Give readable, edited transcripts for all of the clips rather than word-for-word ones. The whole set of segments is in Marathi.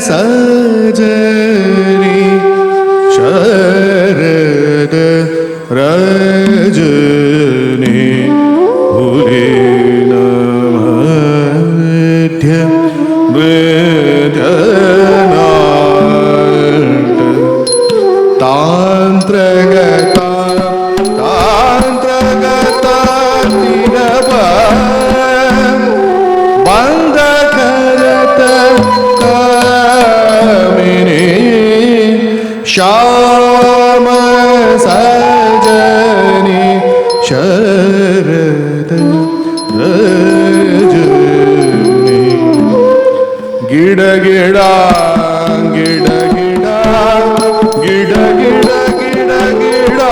सजनी शरद रजनी पुलिन मध्य मृदनाट तांत्रगता तिरप बंद करत कामिनी श्याम सजनी शरद रजनी गिड गिडा गिड गिडा गिड गिड गिड गिडा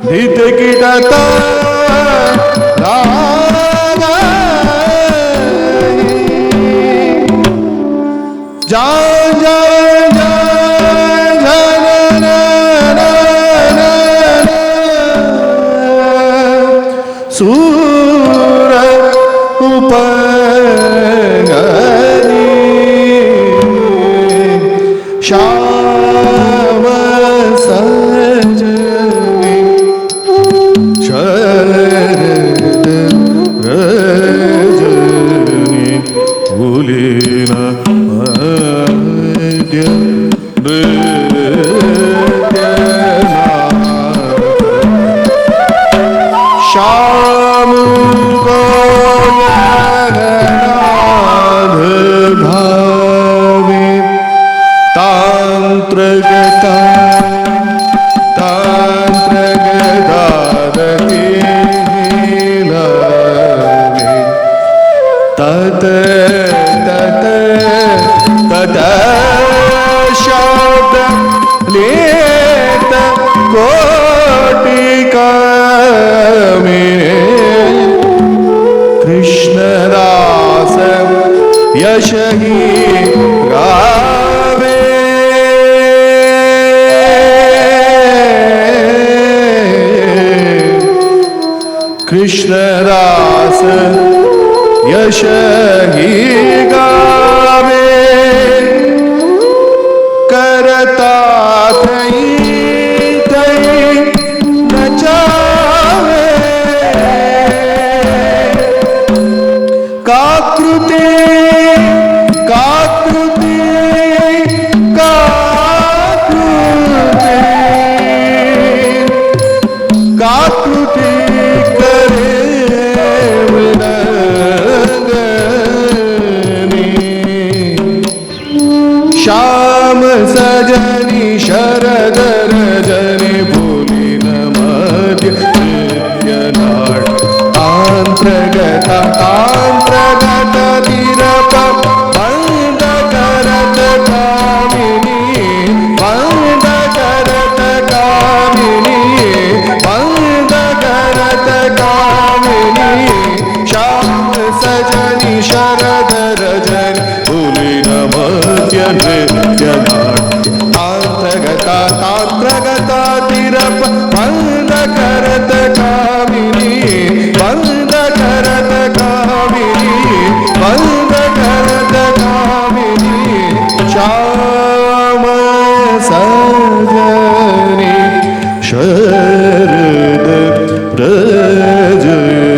धित गिडता जान जान जान सूर उपगनी श्याम सजनी शरद रजनी पुलिन मध्य श्याम भावे तांत्रगता तांत्रगदादती लवे तत तत तत शब्द लेत कोटिकामिने कृष्णदास यश ही गावे कृष्णदास यश ही गावे करता थई थई नचावे काकृते काकृते काकृते काकृते करे श्याम सजनी शरद रजनी पुलिन मध्य नृत्यनाट तांत्रगता तांत्रगत तिरप बंद करत कामिनी बंद करत कामिनी बंद करत कामिनी श्याम सजनी शरद रजनी पुलिन मध्य नृत्यनाट्य तांत्रगता तांत्रगता तिरप बंद करत कामिनी बंद करत कामिनी बंद करत कामिनी श्याम सजनी शरद रजनी